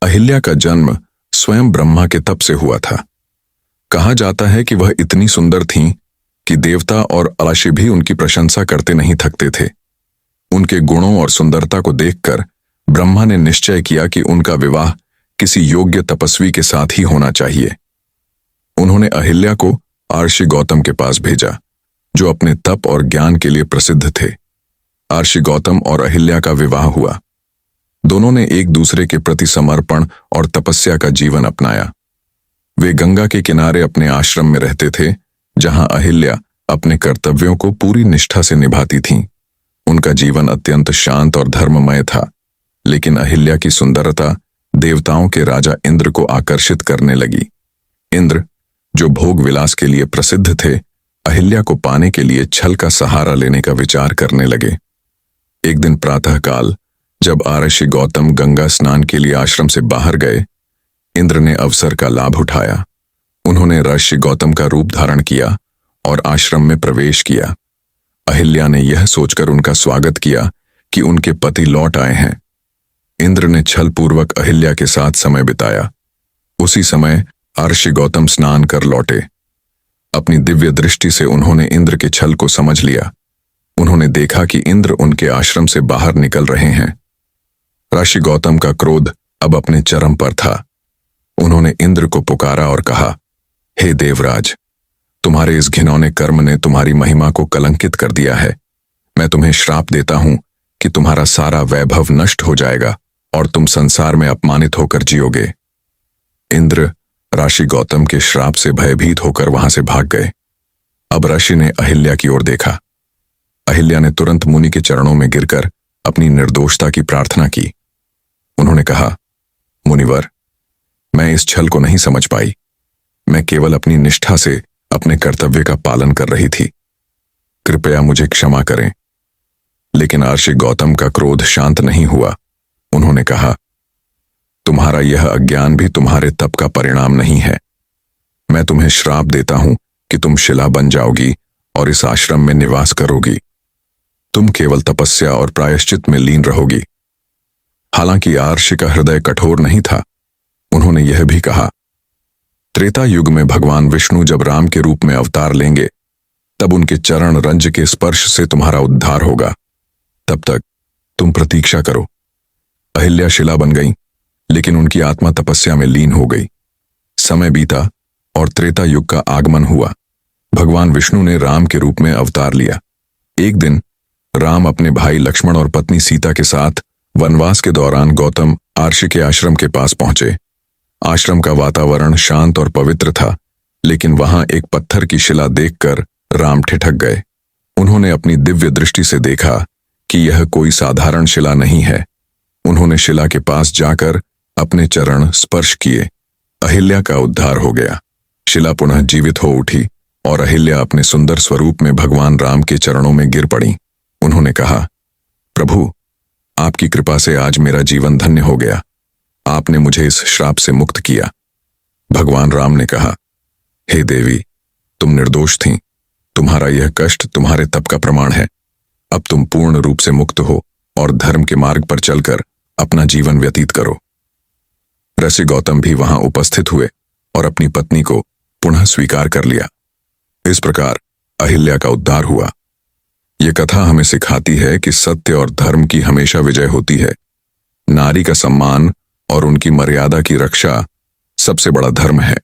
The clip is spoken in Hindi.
अहिल्या का जन्म स्वयं ब्रह्मा के तप से हुआ था। कहा जाता है कि वह इतनी सुंदर थीं कि देवता और आशी भी उनकी प्रशंसा करते नहीं थकते थे। उनके गुणों और सुंदरता को देखकर ब्रह्मा ने निश्चय किया कि उनका विवाह किसी योग्य तपस्वी के साथ ही होना चाहिए। उन्होंने अहिल्या को आर्षि गौतम के पास भेजा, जो अपने तप और ज्ञान के लिए प्रसिद्ध थे। आर्षि गौतम और अहिल्या का विवाह हुआ। दोनों ने एक दूसरे के प्रति समर्पण और तपस्या का जीवन अपनाया। वे गंगा के किनारे अपने आश्रम में रहते थे, जहां अहिल्या अपने कर्तव्यों को पूरी निष्ठा से निभाती थीं। उनका जीवन अत्यंत शांत और धर्ममय था, लेकिन अहिल्या की सुंदरता देवताओं के राजा इंद्र को आकर्षित करने लगी। इंद्र, जो भोग विलास के लिए प्रसिद्ध थे, अहिल्या को पाने के लिए छल का सहारा लेने का विचार करने लगे। एक दिन प्रातःकाल जब आर्षि गौतम गंगा स्नान के लिए आश्रम से बाहर गए, इंद्र ने अवसर का लाभ उठाया। उन्होंने ऋषि गौतम का रूप धारण किया और आश्रम में प्रवेश किया। अहिल्या ने यह सोचकर उनका स्वागत किया कि उनके पति लौट आए हैं। इंद्र ने छलपूर्वक अहिल्या के साथ समय बिताया। उसी समय आर्षि गौतम स्नान कर लौटे। अपनी दिव्य दृष्टि से उन्होंने इंद्र के छल को समझ लिया। उन्होंने देखा कि इंद्र उनके आश्रम से बाहर निकल रहे हैं। ऋषि गौतम का क्रोध अब अपने चरम पर था। उन्होंने इंद्र को पुकारा और कहा, हे देवराज, तुम्हारे इस घिनौने कर्म ने तुम्हारी महिमा को कलंकित कर दिया है। मैं तुम्हें श्राप देता हूं कि तुम्हारा सारा वैभव नष्ट हो जाएगा और तुम संसार में अपमानित होकर जियोगे। इंद्र ऋषि गौतम के श्राप से भयभीत होकर वहां से भाग गए। अब ऋषि ने अहिल्या की ओर देखा। अहिल्या ने तुरंत मुनि के चरणों में गिरकर अपनी निर्दोषता की प्रार्थना की। उन्होंने कहा, मुनिवर, मैं इस छल को नहीं समझ पाई। मैं केवल अपनी निष्ठा से अपने कर्तव्य का पालन कर रही थी। कृपया मुझे क्षमा करें। लेकिन आर्षि गौतम का क्रोध शांत नहीं हुआ। उन्होंने कहा, तुम्हारा यह अज्ञान भी तुम्हारे तप का परिणाम नहीं है। मैं तुम्हें श्राप देता हूं कि तुम शिला बन जाओगी और इस आश्रम में निवास करोगी। तुम केवल तपस्या और प्रायश्चित में लीन रहोगी। हालांकि आर्षि का हृदय कठोर नहीं था। उन्होंने यह भी कहा, त्रेता युग में भगवान विष्णु जब राम के रूप में अवतार लेंगे, तब उनके चरण रंज के स्पर्श से तुम्हारा उद्धार होगा। तब तक तुम प्रतीक्षा करो। अहिल्या शिला बन गई, लेकिन उनकी आत्मा तपस्या में लीन हो गई। समय बीता और त्रेता युग का आगमन हुआ। भगवान विष्णु ने राम के रूप में अवतार लिया। एक दिन राम अपने भाई लक्ष्मण और पत्नी सीता के साथ वनवास के दौरान गौतम आर्षि के आश्रम के पास पहुंचे। आश्रम का वातावरण शांत और पवित्र था, लेकिन वहां एक पत्थर की शिला देखकर राम ठिठक गए। उन्होंने अपनी दिव्य दृष्टि से देखा कि यह कोई साधारण शिला नहीं है। उन्होंने शिला के पास जाकर अपने चरण स्पर्श किए। अहिल्या का उद्धार हो गया। शिला पुनः जीवित हो उठी और अहिल्या अपने सुंदर स्वरूप में भगवान राम के चरणों में गिर पड़ी। उन्होंने कहा, प्रभु, आपकी कृपा से आज मेरा जीवन धन्य हो गया। आपने मुझे इस श्राप से मुक्त किया। भगवान राम ने कहा, हे देवी, तुम निर्दोष थीं। तुम्हारा यह कष्ट तुम्हारे तप का प्रमाण है। अब तुम पूर्ण रूप से मुक्त हो और धर्म के मार्ग पर चलकर अपना जीवन व्यतीत करो। ऋषि गौतम भी वहां उपस्थित हुए और अपनी पत्नी को पुनः स्वीकार कर लिया। इस प्रकार अहिल्या का उद्धार हुआ। यह कथा हमें सिखाती है कि सत्य और धर्म की हमेशा विजय होती है। नारी का सम्मान और उनकी मर्यादा की रक्षा सबसे बड़ा धर्म है।